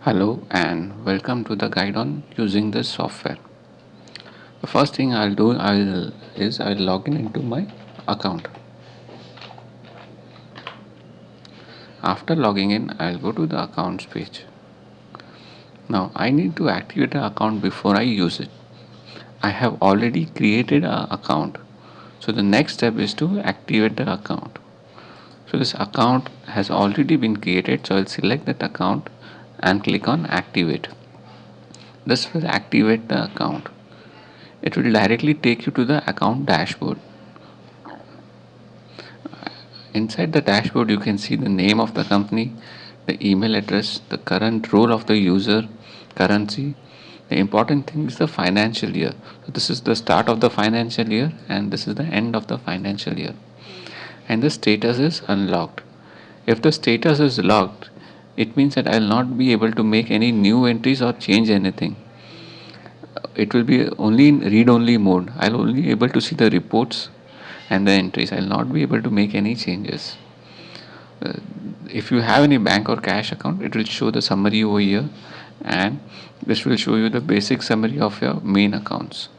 Hello and welcome to the guide on using this software. The first thing I'll log in into my account. After logging in, I'll go to the accounts page. Now I need to activate the account before I use it. I have already created an account. So the next step is to activate the account. So this account has already been created, so I'll select that account and click on activate. This will activate the account. It will directly take you to the account dashboard. Inside the dashboard, you can see the name of the company, the email address, the current role of the user, currency. The important thing is the financial year. So this is the start of the financial year and this is the end of the financial year. And the status is unlocked. If the status is locked, it means that I will not be able to make any new entries or change anything. It will be only in read only mode. I'll only able to see the reports and the entries. I'll not be able to make any changes. Uh, if you have any bank or cash account, it will show the summary over here, and this will show you the basic summary of your main accounts.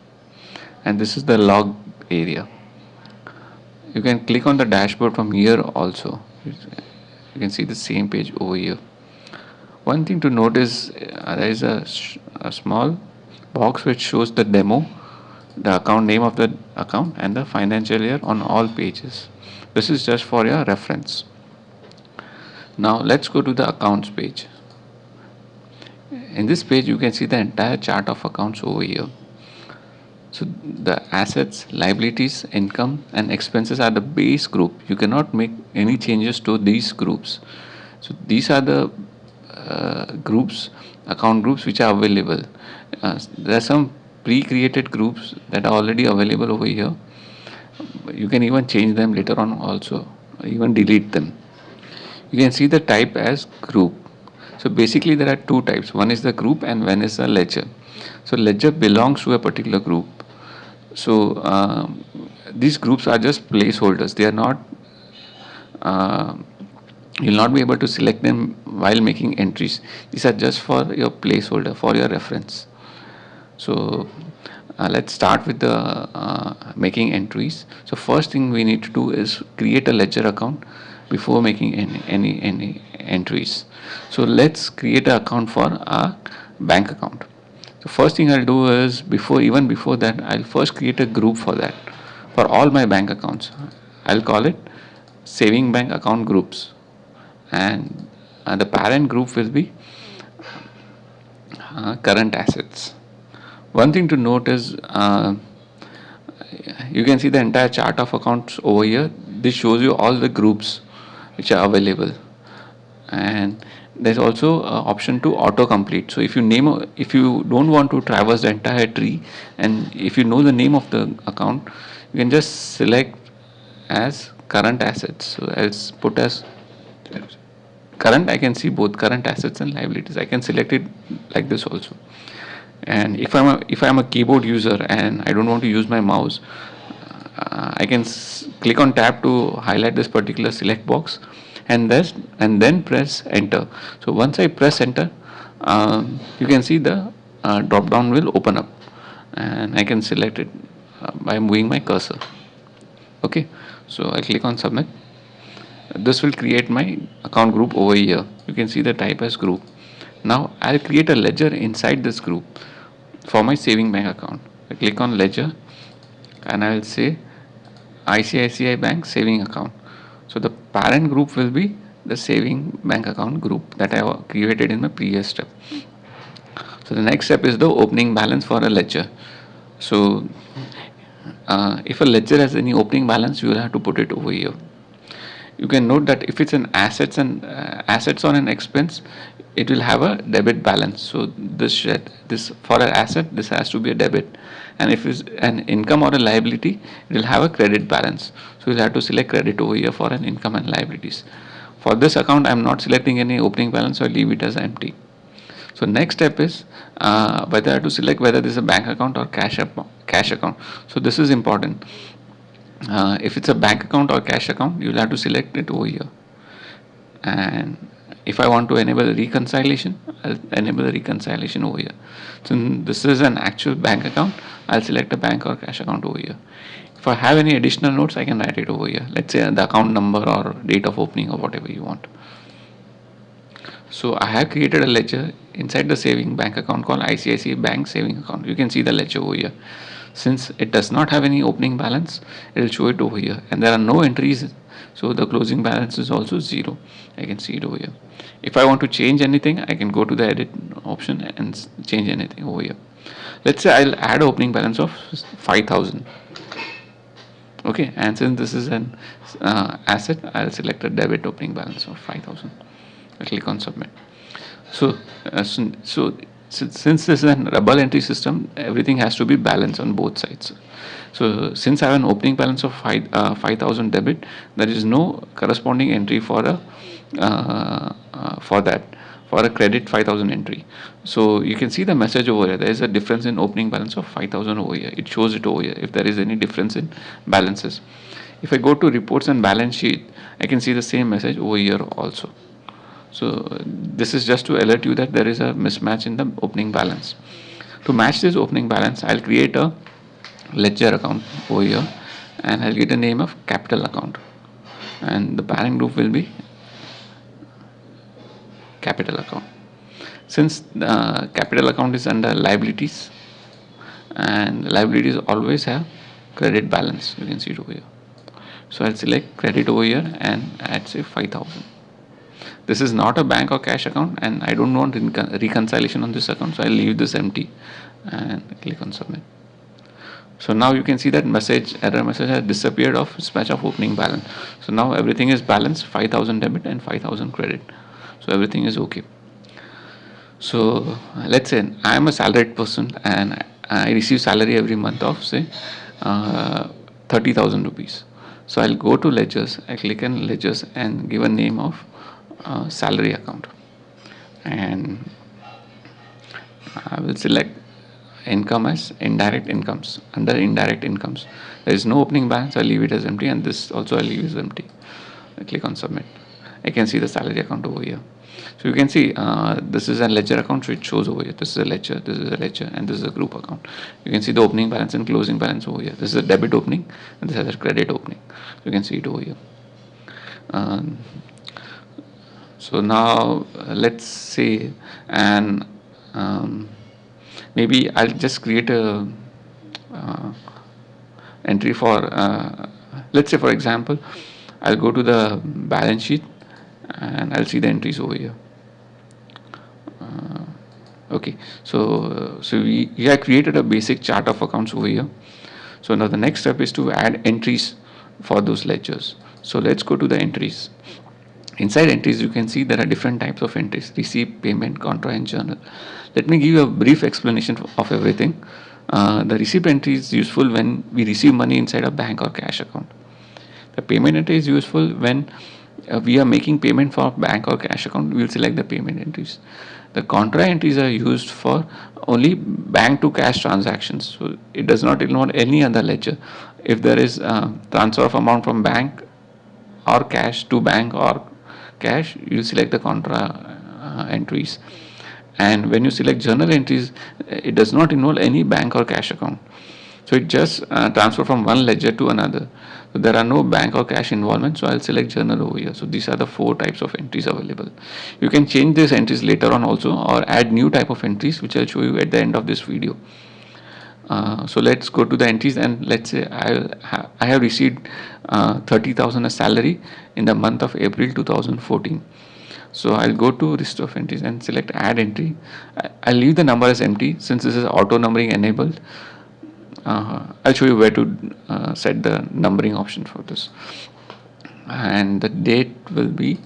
And this is the log area. You can click on the dashboard from here also. You can see the same page over here. One thing to note is there is a small box which shows the demo, the account name of the account, and the financial year on all pages. This is just for your reference. Now let's go to the accounts page. In this page you can see the entire chart of accounts over here. So the assets, liabilities, income and expenses are the base group. You cannot make any changes to these groups. So these are the groups, account groups which are available. There are some pre-created groups that are already available over here. You can even change them later on also, even delete them. You can see the type as group. So basically there are two types. One is the group and one is the ledger. So ledger belongs to a particular group. So these groups are just placeholders. They are not you'll not be able to select them while making entries. These are just for your placeholder, for your reference. So let's start with the making entries. So first thing we need to do is create a ledger account before making any entries. So let's create an account for a bank account. So first thing I'll do is before that I'll first create a group for that, for all my bank accounts. I'll call it saving bank account groups, and the parent group will be current assets. One thing to note is you can see the entire chart of accounts over here. This shows you all the groups which are available, and there's also option to auto complete. So if you don't want to traverse the entire tree, and if you know the name of the account, you can just select as current assets. So I'll put as current. I can see both current assets and liabilities. I can select it like this also. And if I'm a keyboard user and I don't want to use my mouse, I can click on tab to highlight this particular select box, and then press enter. So once I press enter, you can see the drop down will open up, and I can select it by moving my cursor. Okay, so I click on submit. This will create my account group over here. You can see the type as group. Now I'll create a ledger inside this group for my saving bank account. I click on ledger and I will say ICICI Bank saving account. So the parent group will be the saving bank account group that I have created in my previous step. So the next step is the opening balance for a ledger. So if a ledger has any opening balance, you will have to put it over here. You can note that if it's an assets on an expense, it will have a debit balance. So this for an asset, this has to be a debit, and if it's an income or a liability, it will have a credit balance. So you'll have to select credit over here for an income and liabilities. For this account, I'm not selecting any opening balance, so I leave it as empty. So next step is whether I have to select whether this is a bank account or cash account. So this is important. If it's a bank account or cash account, you'll have to select it over here, and if I want to enable reconciliation, I'll enable the reconciliation over here. So this is an actual bank account. I'll select a bank or cash account over here. If I have any additional notes, I can write it over here. Let's say the account number or date of opening or whatever you want. So I have created a ledger inside the saving bank account called ICICI Bank Saving Account. You can see the ledger over here. Since it does not have any opening balance, it will show it over here, and there are no entries, so the closing balance is also 0. I can see it over here. If I want to change anything, I can go to the edit option and change anything over here. Let's say I'll add opening balance of 5,000. Okay, and since this is an asset, I'll select a debit opening balance of 5,000. I click on submit. So, since this is a double entry system, everything has to be balanced on both sides. So since I have an opening balance of 5,000 debit, there is no corresponding entry for a credit 5,000 entry. So you can see the message over here. There is a difference in opening balance of 5,000 over here. It shows it over here if there is any difference in balances. If I go to reports and balance sheet, I can see the same message over here also. So this is just to alert you that there is a mismatch in the opening balance. To match this opening balance, I'll create a ledger account over here, and I'll get a name of capital account, and the parent group will be capital account. Since the capital account is under liabilities, and liabilities always have credit balance, you can see it over here. So I'll select credit over here and add say 5,000. This is not a bank or cash account, and I don't want reconciliation on this account, so I'll leave this empty and click on submit. So now you can see that error message has disappeared of mismatch of opening balance. So now everything is balanced, 5,000 debit and 5,000 credit. So everything is okay. So let's say I am a salaried person and I receive salary every month of say 30,000 rupees. So I'll go to ledgers, I click on ledgers and give a name of salary account, and I will select income as indirect incomes. Under indirect incomes, there is no opening balance. I leave it as empty, and this also I leave as empty. I click on submit. I can see the salary account over here. So you can see this is a ledger account, so it shows over here. This is a ledger, this is a ledger, and this is a group account. You can see the opening balance and closing balance over here. This is a debit opening, and this is a credit opening. You can see it over here. So now let's say, and maybe I'll just create a entry for let's say for example, I'll go to the balance sheet and I'll see the entries over here. Okay, so we have created a basic chart of accounts over here. So now the next step is to add entries for those ledgers. So let's go to the entries. Inside entries, you can see there are different types of entries: receipt, payment, contra, and journal. Let me give you a brief explanation of everything. The receipt entry is useful when we receive money inside a bank or cash account. The payment entry is useful when we are making payment for bank or cash account. We will select the payment entries. The contra entries are used for only bank to cash transactions. So it does not involve any other ledger. If there is transfer of amount from bank or cash to bank or cash, you select the contra entries. And when you select journal entries, it does not involve any bank or cash account. So it just transfer from one ledger to another. So there are no bank or cash involvement. So I'll select journal over here. So these are the 4 types of entries available. You can change these entries later on also, or add new type of entries, which I'll show you at the end of this video. So let's go to the entries, and let's say I have received 30,000 as salary in the month of April 2014. So I'll go to list of entries and select add entry. I'll leave the number as empty since this is auto numbering enabled. I'll show you where to set the numbering option for this, and the date will be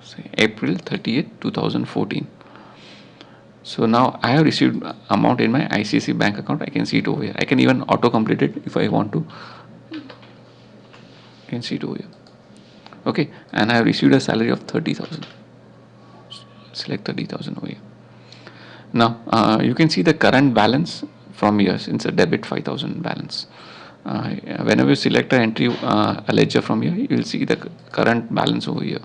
say April 30th 2014. So now I have received amount in my ICICI bank account. I can see it over here. I can even auto complete it if I want to. I can see it over here. Okay, and I have received a salary of 30,000. Select 30,000 over here. Now you can see the current balance from here since a debit 5,000 balance. Whenever you select an entry, a ledger from here, you will see the current balance over here.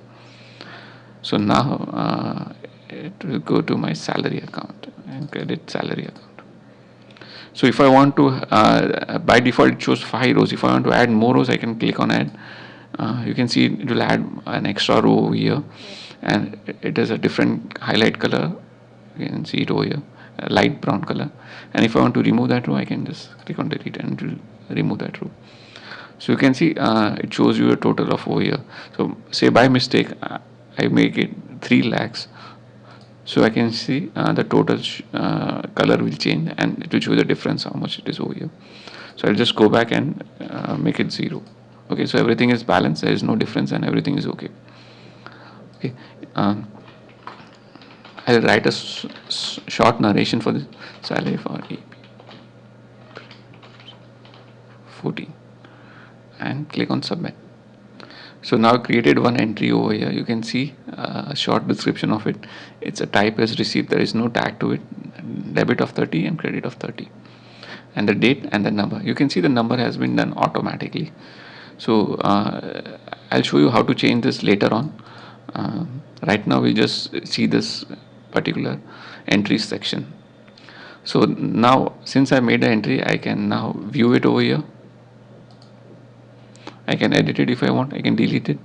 So now it will go to my salary account and credit salary account. So if I want to, by default it shows 5 rows. If I want to add more rows, I can click on add. You can see it will add an extra row over here, and it is a different highlight color. You can see it over here, a light brown color. And if I want to remove that row, I can just click on delete and it will remove that row. So you can see it shows you a total of over here. So say by mistake I make it 3 lakhs. So I can see the total color will change and it will show the difference how much it is over here. So I'll just go back and make it 0. Okay, so everything is balanced, there is no difference and everything is okay. Okay, I'll write a short narration for the salary for AP 14 and click on submit. So now created one entry over here. You can see a short description of it. It's a type as received. There is no tag to it. Debit of 30 and credit of 30. And the date and the number. You can see the number has been done automatically. So I'll show you how to change this later on. Right now we just see this particular entries section. So now since I made the entry, I can now view it over here. I can edit it if I want. I can delete it.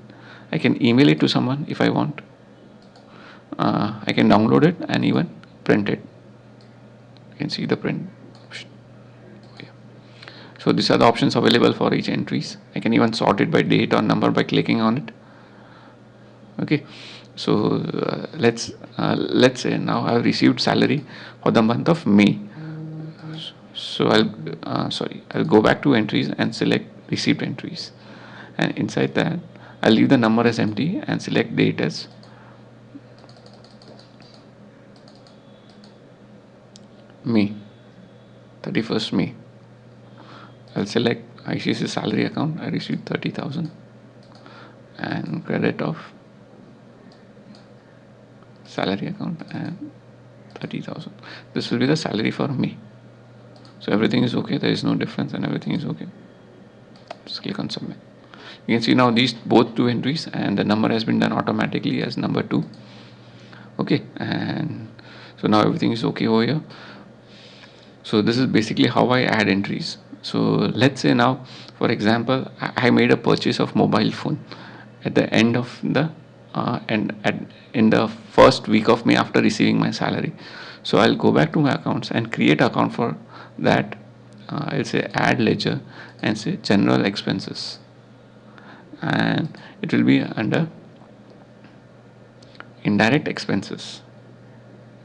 I can email it to someone if I want. I can download it and even print it. You can see the print option. Okay. So these are the options available for each entries. I can even sort it by date or number by clicking on it. Okay. So let's say now I've received salary for the month of May. So I'll go back to entries and select received entries. And inside that I'll leave the number as empty and select date as May, 31st May. I'll select ICICI salary account. I received 30,000 and credit of salary account and 30,000. This will be the salary for May. So everything is okay. There is no difference and everything is okay. Just click on submit. You can see now these both two entries and the number has been done automatically as number 2. Okay, and so now everything is okay over here. So this is basically how I add entries. So let's say now, for example, I made a purchase of mobile phone at the end of the in the first week of May after receiving my salary. So I'll go back to my accounts and create an account for that. I'll say add ledger and say general expenses, and it will be under indirect expenses.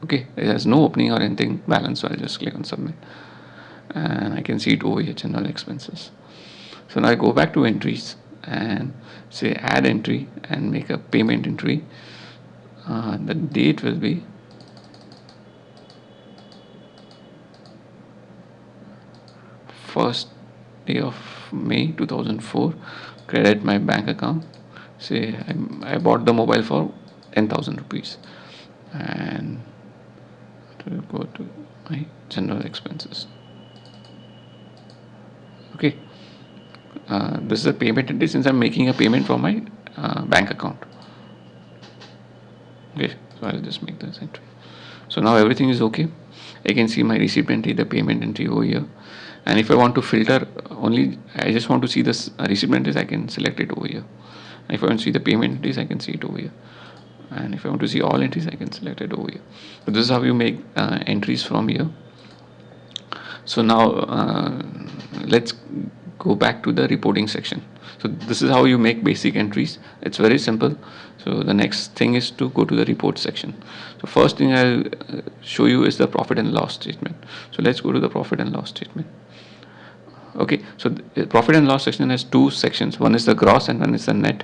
Okay, it has no opening or anything balance, so I'll just click on submit and I can see it over here, general expenses. So now I go back to entries and say add entry and make a payment entry. The date will be first day of May 2004. Credit my bank account. Say I bought the mobile for 10,000 rupees and it will go to my general expenses. Okay, this is a payment entry since I'm making a payment from my bank account. Okay, so I'll just make this entry. So now everything is okay. I can see my receipt entry, the payment entry over here. And if I want to filter only, I just want to see this receipt entries, I can select it over here. And if I want to see the payment entries, I can see it over here. And if I want to see all entries, I can select it over here. So this is how you make entries from here. So now let's go back to the reporting section. So this is how you make basic entries. It's very simple. So the next thing is to go to the report section. So first thing I'll show you is the profit and loss statement. So let's go to the profit and loss statement. Okay, so the profit and loss section has two sections. One is the gross and one is the net.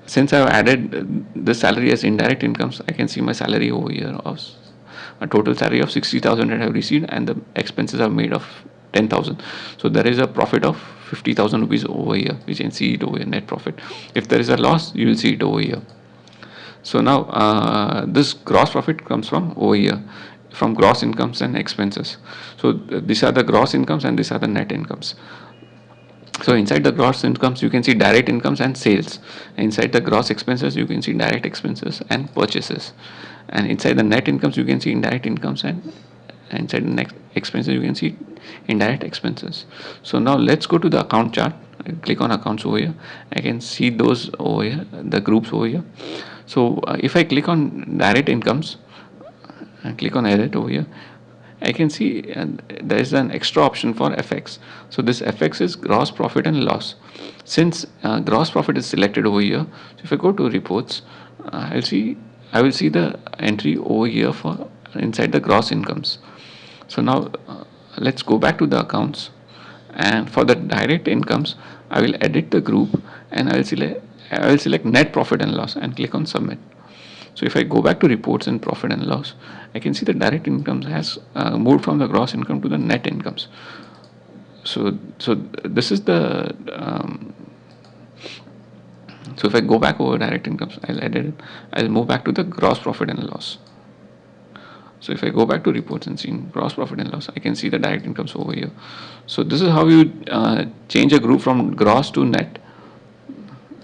Since I've added the salary as indirect incomes, I can see my salary over here of a total salary of 60,000 that I have received and the expenses are made of 10,000. So there is a profit of 50,000 rupees over here. You can see it over here, net profit. If there is a loss, you will see it over here. So now this gross profit comes from over here, from gross incomes and expenses. So these are the gross incomes and these are the net incomes. So inside the gross incomes, you can see direct incomes and sales. Inside the gross expenses, you can see direct expenses and purchases. And inside the net incomes, you can see indirect incomes, and inside the net expenses, you can see indirect expenses. So now let's go to the account chart. I click on accounts over here. I can see those over here, the groups over here. So if I click on direct incomes and click on edit over here, I can see there is an extra option for FX. So this FX is gross profit and loss. Since gross profit is selected over here, so if I go to reports, I will see the entry over here for inside the gross incomes. So now let's go back to the accounts, and for the direct incomes, I will edit the group, and I will select net profit and loss and click on submit. So if I go back to reports and profit and loss, I can see the direct incomes has moved from the gross income to the net incomes. So this is the so if I go back over direct incomes, I'll edit it. I'll move back to the gross profit and loss. So if I go back to reports and see gross profit and loss, I can see the direct incomes over here. So this is how you change a group from gross to net.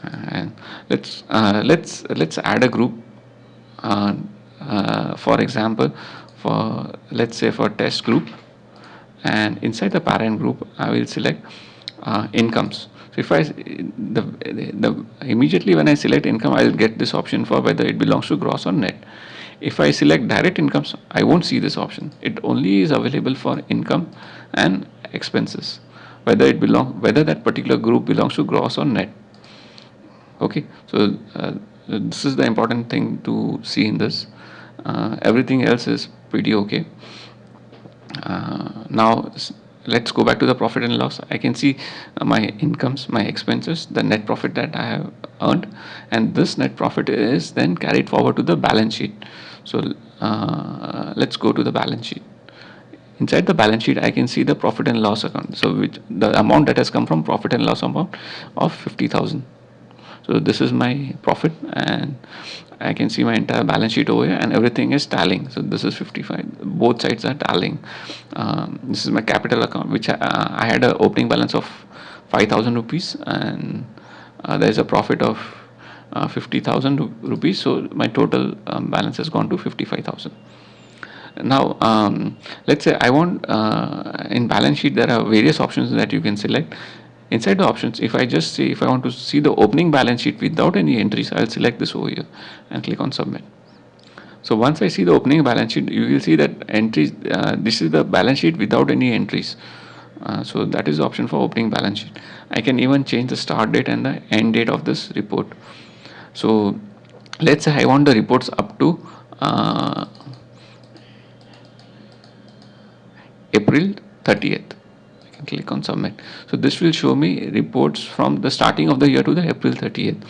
And let's add a group. For example, for let's say for test group, and inside the parent group, I will select incomes. So if the immediately when I select income, I will get this option for whether it belongs to gross or net. If I select direct incomes, I won't see this option. It only is available for income and expenses, whether that particular group belongs to gross or net. Okay, so this is the important thing to see in this. Everything else is pretty okay. Now let's go back to the profit and loss. I can see my incomes, my expenses, the net profit that I have earned, and this net profit is then carried forward to the balance sheet. So let's go to the balance sheet. Inside the balance sheet, I can see the profit and loss account. So which the amount that has come from profit and loss amount of 50,000. So this is my profit, and I can see my entire balance sheet over here, and everything is tallying. So this is 55. Both sides are tallying. This is my capital account, which I had an opening balance of 5,000 rupees, and there is a profit of 50,000 rupees. So my total balance has gone to 55,000. Now let's say I want in balance sheet there are various options that you can select. Inside the options, if I just say if I want to see the opening balance sheet without any entries, I'll select this over here and click on submit. So once I see the opening balance sheet, you will see that entries, this is the balance sheet without any entries. So that is the option for opening balance sheet. I can even change the start date and the end date of this report. So let's say I want the reports up to April 30th. I can click on submit. So this will show me reports from the starting of the year to the April 30th.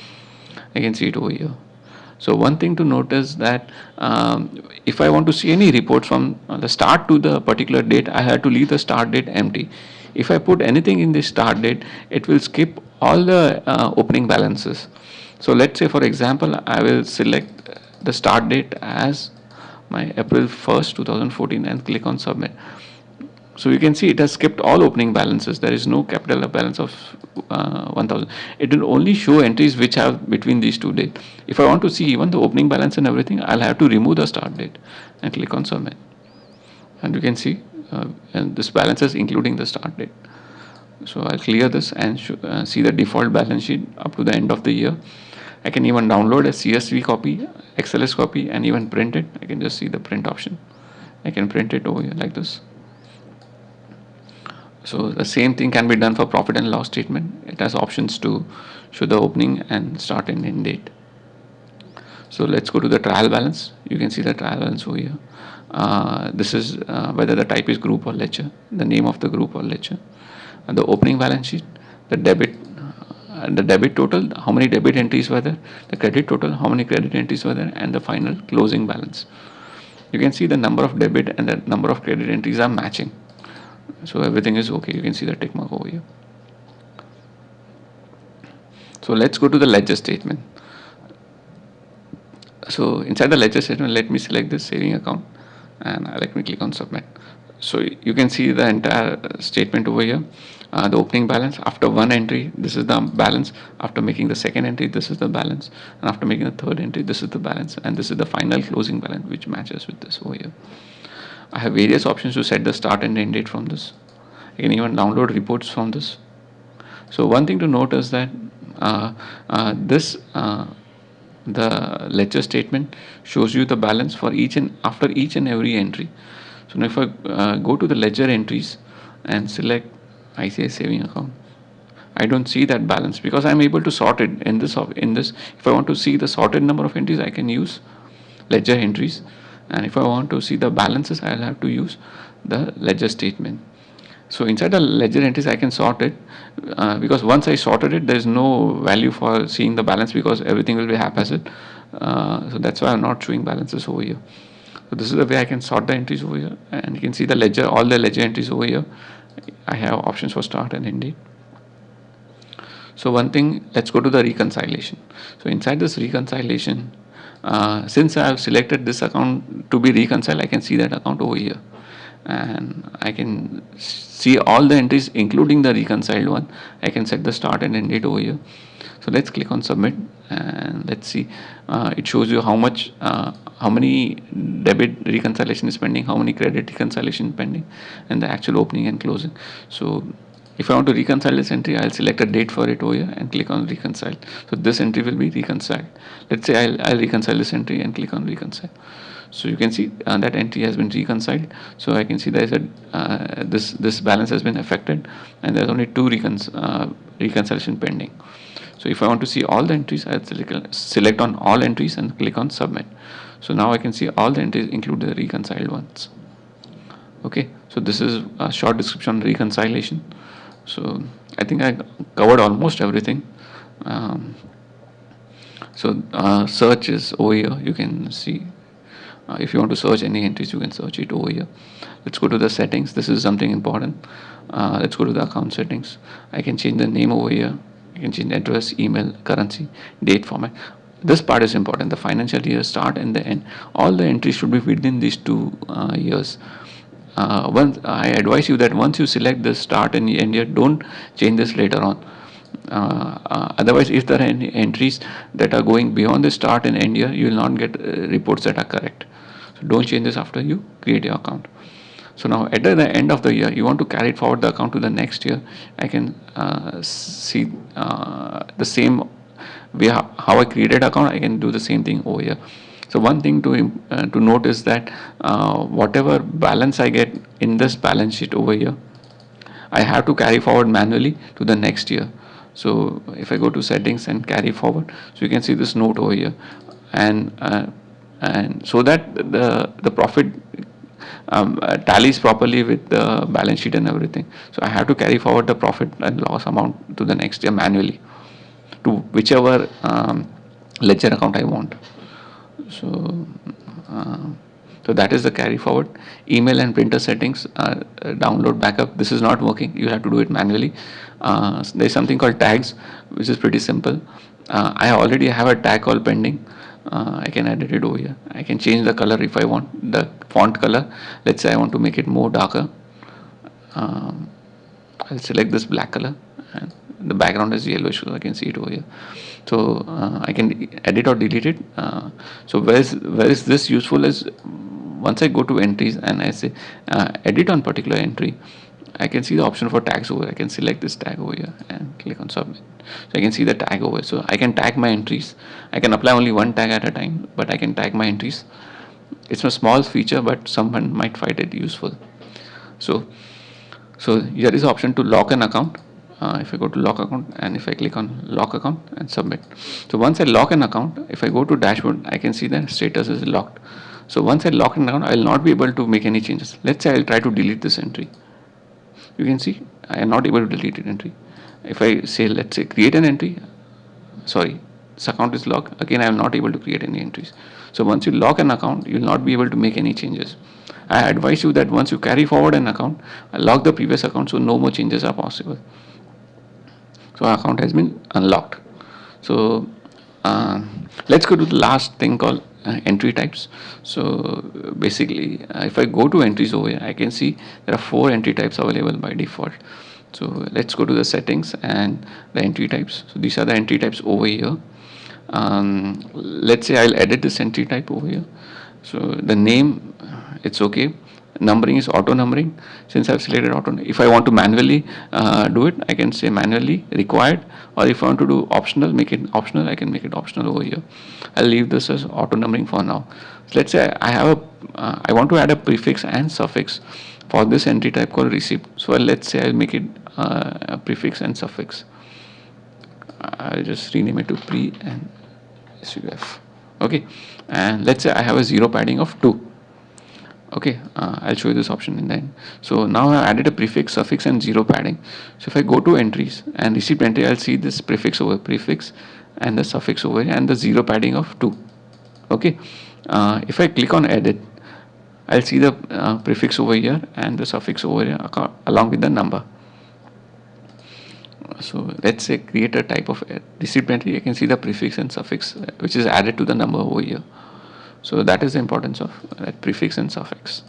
I can see it over here. So one thing to note is that if I want to see any reports from the start to the particular date, I have to leave the start date empty. If I put anything in the start date, it will skip all the opening balances. So let's say, for example, I will select the start date as my April 1st, 2014 and click on submit. So you can see it has skipped all opening balances. There is no capital balance of 1000. It will only show entries which have between these two dates. If I want to see even the opening balance and everything, I'll have to remove the start date and click on submit. And you can see and this balance is including the start date. So I'll clear this and see the default balance sheet up to the end of the year. I can even download a CSV copy, XLS copy, and even print it. I can just see the print option. I can print it over here like this. So the same thing can be done for profit and loss statement. It has options to show the opening and start and end date. So let's go to the trial balance. You can see the trial balance over here. This is whether the type is group or ledger, the name of the group or ledger, and the opening balance sheet, the debit total, how many debit entries were there, the credit total, how many credit entries were there, and the final closing balance. You can see the number of debit and the number of credit entries are matching. So everything is okay. You can see the tick mark over here. So let's go to the ledger statement. So inside the ledger statement, let me select this saving account and let me click on submit. So you can see the entire statement over here. the opening balance. After one entry, this is the balance. After making the second entry, this is the balance. And after making the third entry, this is the balance. And this is the final closing balance, which matches with this over here. I have various options to set the start and end date from this. I can even download reports from this. So one thing to note is that this the ledger statement shows you the balance for each and after each and every entry. So now if I go to the ledger entries and select ICICI saving account, I don't see that balance because I'm able to sort it in this. If I want to see the sorted number of entries, I can use ledger entries, and if I want to see the balances, I'll have to use the ledger statement. So inside the ledger entries, I can sort it because once I sorted it, there's no value for seeing the balance because everything will be haphazard. So that's why I'm not showing balances over here. So this is the way I can sort the entries over here, and you can see the ledger, all the ledger entries over here. I have options for start and end date. So one thing, let's go to the reconciliation. So inside this reconciliation, since I have selected this account to be reconciled, I can see that account over here, and I can see all the entries including the reconciled one. I can set the start and end date over here. So let's click on submit, and let's see. It shows you how much, how many debit reconciliation is pending, how many credit reconciliation pending, and the actual opening and closing. So if I want to reconcile this entry, I'll select a date for it over here and click on reconcile. So this entry will be reconciled. Let's say I'll reconcile this entry and click on reconcile. So you can see that entry has been reconciled. So I can see there's a this balance has been affected, and there's only two reconciliation pending. So if I want to see all the entries, I'll select on all entries and click on submit. So now I can see all the entries include the reconciled ones. Okay, so this is a short description on reconciliation. So I think I covered almost everything. Search is over here. You can see if you want to search any entries, you can search it over here. Let's go to the settings. This is something important. Let's go to the account settings. I can change the name over here. I can change address, email, currency, date format. This part is important. The financial year start and the end. All the entries should be within these 2 years. Once I advise you that once you select the start and end year, don't change this later on. Otherwise, if there are any entries that are going beyond the start and end year, you will not get reports that are correct. So don't change this after you create your account. So now at the end of the year, you want to carry forward the account to the next year. I can see the same way how I created account. I can do the same thing over here. So one thing to note is that whatever balance I get in this balance sheet over here, I have to carry forward manually to the next year. So if I go to settings and carry forward, so you can see this note over here, and so that the profit tallies properly with the balance sheet and everything. So I have to carry forward the profit and loss amount to the next year manually to whichever ledger account I want. So so that is the carry forward. Email and printer settings, download backup. This is not working. You have to do it manually. There's something called tags, which is pretty simple. I already have a tag called pending. I can edit it over here. I can change the color if I want, the font color. Let's say I want to make it more darker. I'll select this black color, and the background is yellowish, so I can see it over here. So I can edit or delete it. So where is this useful is once I go to entries and I say edit on particular entry, I can see the option for tags over. I can select this tag over here and click on submit. So I can see the tag over. So I can tag my entries. I can apply only one tag at a time, but I can tag my entries. It's a small feature, but someone might find it useful. So here is the option to lock an account. If I go to lock account and if I click on lock account and submit. So once I lock an account, if I go to dashboard, I can see that status is locked. So once I lock an account, I will not be able to make any changes. Let's say I'll try to delete this entry. You can see I am not able to delete an entry. If I say, let's say create an entry, sorry, this account is locked. Again, I am not able to create any entries. So once you lock an account, you will not be able to make any changes. I advise you that once you carry forward an account, lock the previous account so no more changes are possible. So our account has been unlocked. So let's go to the last thing called entry types. So basically, if I go to entries over here, I can see there are 4 entry types available by default. So let's go to the settings and the entry types. So these are the entry types over here. Let's say I'll edit this entry type over here. So the name, it's okay. Numbering is auto numbering. Since I've selected auto, if I want to manually do it, I can say manually required, or if I want to do optional, make it optional, I can make it optional over here. I'll leave this as auto numbering for now. So let's say I have I want to add a prefix and suffix for this entry type called receipt. So let's say I'll make it a prefix and suffix. I'll just rename it to pre and SUF. Okay, and let's say I have a zero padding of 2. Okay, I'll show you this option in the end. So now I added a prefix, suffix and zero padding. So if I go to entries and receipt entry, I'll see this prefix over prefix and the suffix over and the zero padding of 2. Okay, if I click on edit, I'll see the prefix over here and the suffix over here along with the number. So let's say create a type of receipt entry. You can see the prefix and suffix which is added to the number over here. So that is the importance of that prefix and suffix.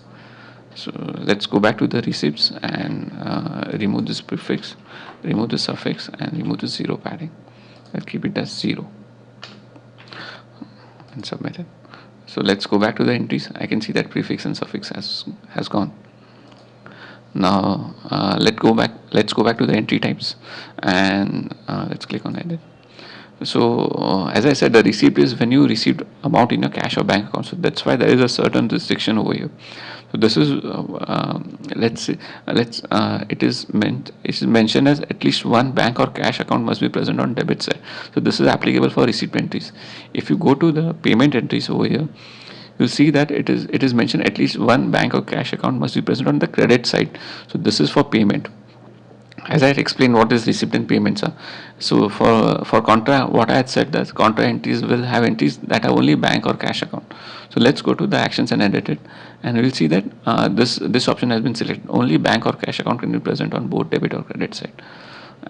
So let's go back to the receipts and remove this prefix, remove the suffix and remove the zero padding. I'll keep it as 0 and submit it. So let's go back to the entries. I can see that prefix and suffix has gone. Now let's go back to the entry types and let's click on edit. So as I said, the receipt is when you received amount in your cash or bank account. So that's why there is a certain restriction over here. So this is let's say it is mentioned as at least one bank or cash account must be present on debit side. So this is applicable for receipt entries. If you go to the payment entries over here, you'll see that it is mentioned at least one bank or cash account must be present on the credit side. So this is for payment. As I had explained what is receipt and payments are. So for contra, what I had said that contra entries will have entries that have only bank or cash account. So let's go to the actions and edit it, and we'll see that this option has been selected. Only bank or cash account can be present on both debit or credit side.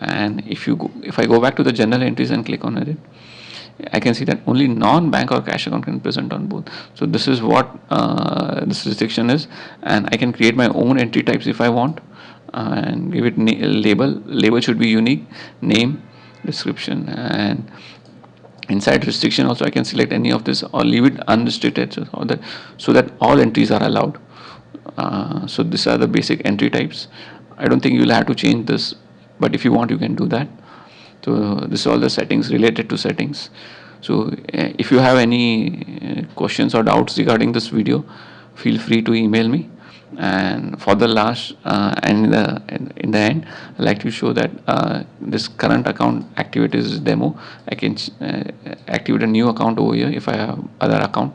And if I go back to the general entries and click on edit, I can see that only non-bank or cash account can present on both. So this is what this restriction is, and I can create my own entry types if I want, and give it label. Label should be unique, name, description, and inside restriction also I can select any of this or leave it unrestricted, so that all entries are allowed. So these are the basic entry types. I don't think you'll have to change this, but if you want, you can do that. So this is all the settings related to settings. So if you have any questions or doubts regarding this video, feel free to email me. And for the last and in the end, I like to show that this current account activities demo. I can activate a new account over here if I have other account,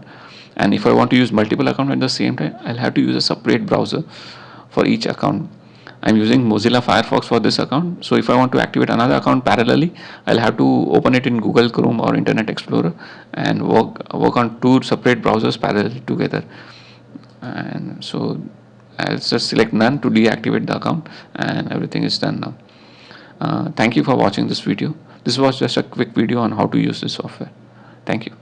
and if I want to use multiple accounts at the same time, I'll have to use a separate browser for each account. I'm using Mozilla Firefox for this account. So if I want to activate another account parallelly, I'll have to open it in Google Chrome or Internet Explorer and work on 2 separate browsers parallelly together. And so I'll just select none to deactivate the account, and everything is done now. Thank you for watching this video. This was just a quick video on how to use this software. Thank you.